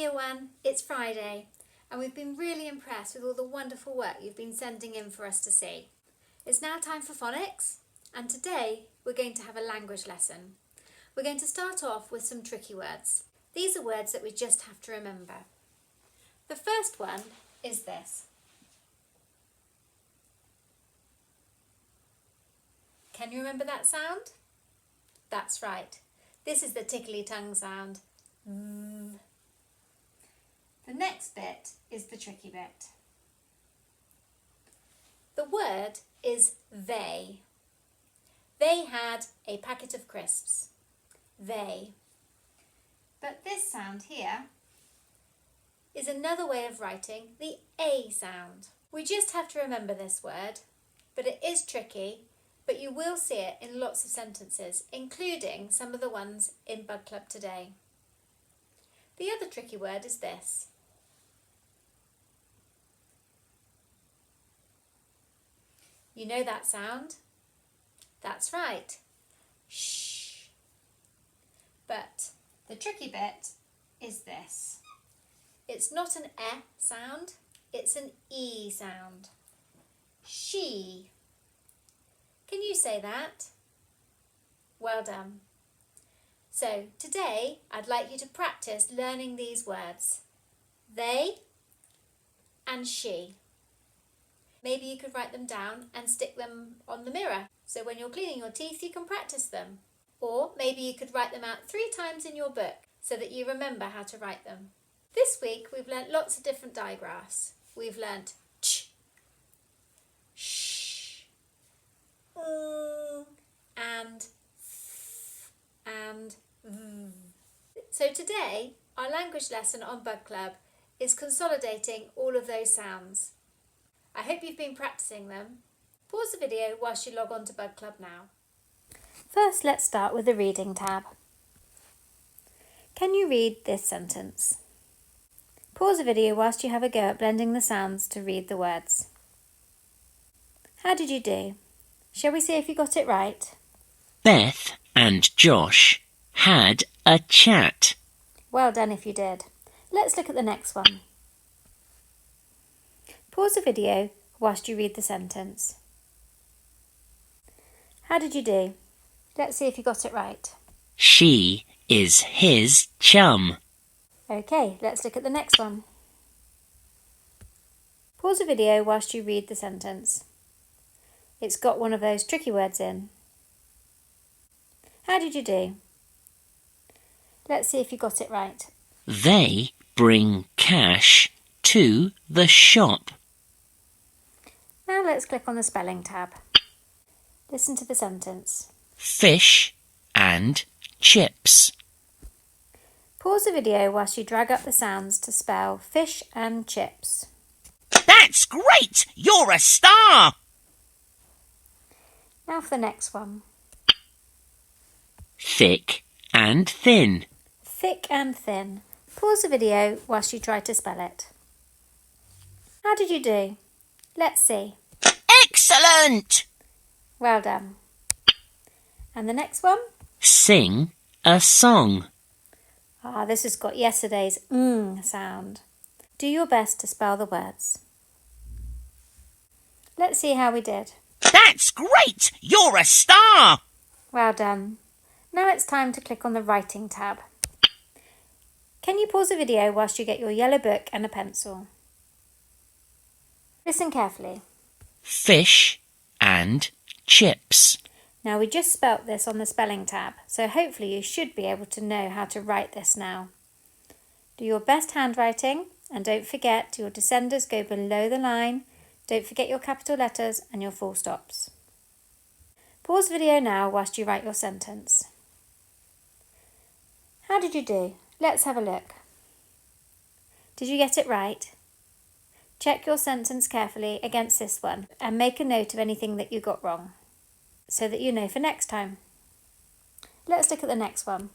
Year 1, it's Friday, and we've been really impressed with all the wonderful work you've been sending in for us to see. It's now time for phonics, and today we're going to have a language lesson. We're going to start off with some tricky words. These are words that we just have to remember. The first one is this. Can you remember that sound? That's right. This is the tickly tongue sound. The next bit is the tricky bit. The word is they. They had a packet of crisps. They. But this sound here is another way of writing the A sound. We just have to remember this word, but it is tricky, but you will see it in lots of sentences, including some of the ones in Bug Club today. The other tricky word is this. You know that sound? That's right. Shh. But the tricky bit is this. It's not an E sound, it's an E sound. She. Can you say that? Well done. So today I'd like you to practice learning these words. They and she. Maybe you could write them down and stick them on the mirror, so when you're cleaning your teeth you can practice them. Or maybe you could write them out 3 times in your book so that you remember how to write them. This week we've learnt lots of different digraphs. We've learnt ch, sh, and f, and v. So today our language lesson on Bug Club is consolidating all of those sounds. I hope you've been practicing them. Pause the video whilst you log on to Bug Club now. First, let's start with the reading tab. Can you read this sentence? Pause the video whilst you have a go at blending the sounds to read the words. How did you do? Shall we see if you got it right? Beth and Josh had a chat. Well done if you did. Let's look at the next one. Pause the video whilst you read the sentence. How did you do? Let's see if you got it right. She is his chum. Okay, let's look at the next one. Pause the video whilst you read the sentence. It's got one of those tricky words in. How did you do? Let's see if you got it right. They bring cash to the shop. Now let's click on the spelling tab. Listen to the sentence. Fish and chips. Pause the video whilst you drag up the sounds to spell fish and chips. That's great! You're a star! Now for the next one. Thick and thin. Thick and thin. Pause the video whilst you try to spell it. How did you do? Let's see. Excellent! Well done. And the next one? Sing a song. This has got yesterday's sound. Do your best to spell the words. Let's see how we did. That's great! You're a star! Well done. Now it's time to click on the writing tab. Can you pause the video whilst you get your yellow book and a pencil? Listen carefully. Fish and chips. Now we just spelt this on the spelling tab, so hopefully you should be able to know how to write this now. Do your best handwriting and don't forget your descenders go below the line. Don't forget your capital letters and your full stops. Pause the video now whilst you write your sentence. How did you do? Let's have a look. Did you get it right? Check your sentence carefully against this one and make a note of anything that you got wrong, so that you know for next time. Let's look at the next one.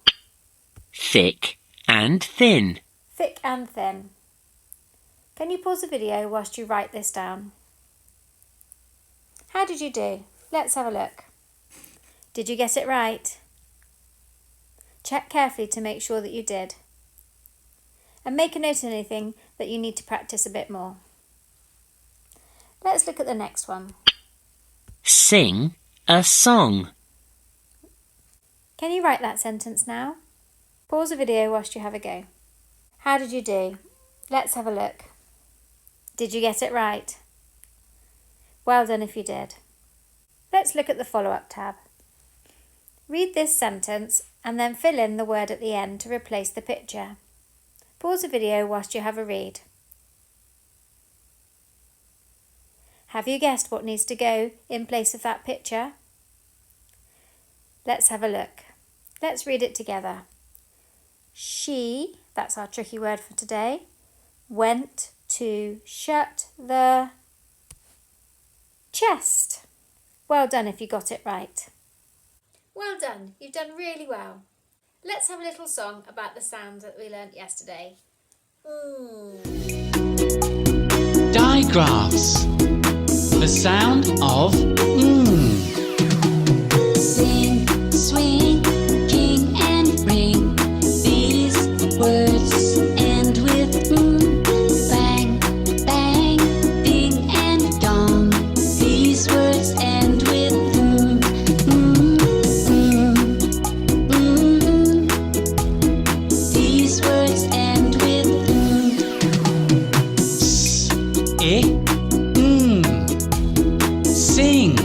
Thick and thin. Thick and thin. Can you pause the video whilst you write this down? How did you do? Let's have a look. Did you get it right? Check carefully to make sure that you did. and make a note of anything that you need to practice a bit more. Let's look at the next one. Sing a song. Can you write that sentence now? Pause the video whilst you have a go. How did you do? Let's have a look. Did you get it right? Well done if you did. Let's look at the follow-up tab. Read this sentence and then fill in the word at the end to replace the picture. Pause the video whilst you have a read. Have you guessed what needs to go in place of that picture? Let's have a look. Let's read it together. She, that's our tricky word for today, went to shut the chest. Well done if you got it right. Well done, you've done really well. Let's have a little song about the sound that we learnt yesterday. Digraphs. The sound of Sing, swing, king and ring. These words end with bang, bang, ding and dong. These words end with These words end with sing,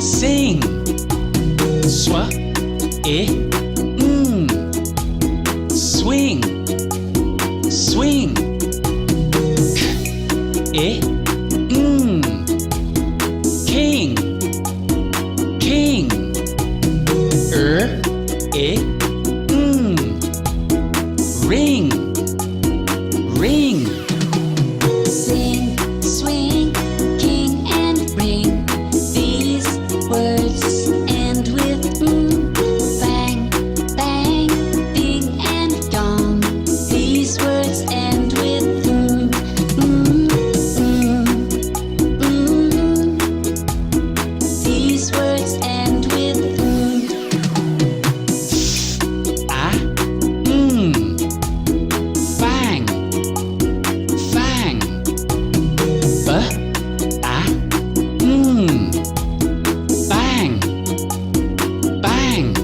sing. Swa, swing, swing. King, king. Ring, ring. Sing, swing, king and ring. These words end with bang, bang, ding and dong. These words end with These words end with Fang, fang. Bang, bang.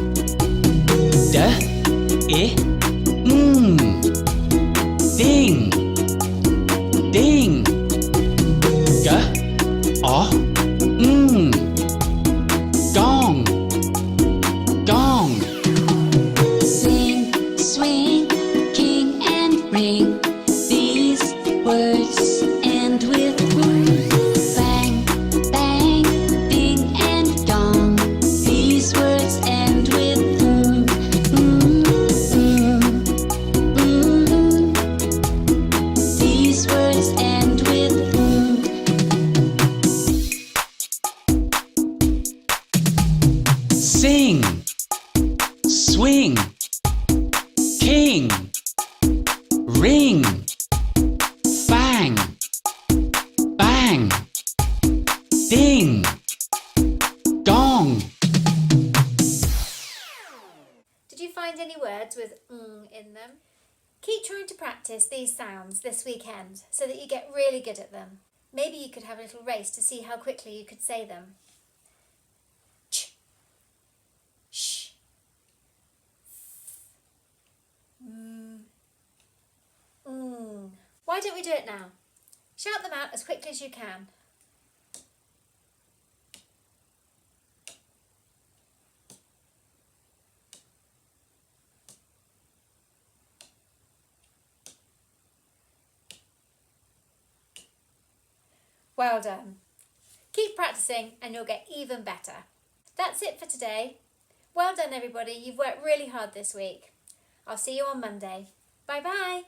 Ding, ding. Gong, gong. Sing, swing, king and ring. These words end with bang, bang, ding and dong. These words end with These words end with Sing, swing, king, ring, fang, bang, ding, gong. Did you find any words with in them? Keep trying to practice these sounds this weekend so that you get really good at them. Maybe you could have a little race to see how quickly you could say them. Ch, sh, Why don't we do it now? Shout them out as quickly as you can. Well done. Keep practicing and you'll get even better. That's it for today. Well done everybody, you've worked really hard this week. I'll see you on Monday. Bye bye.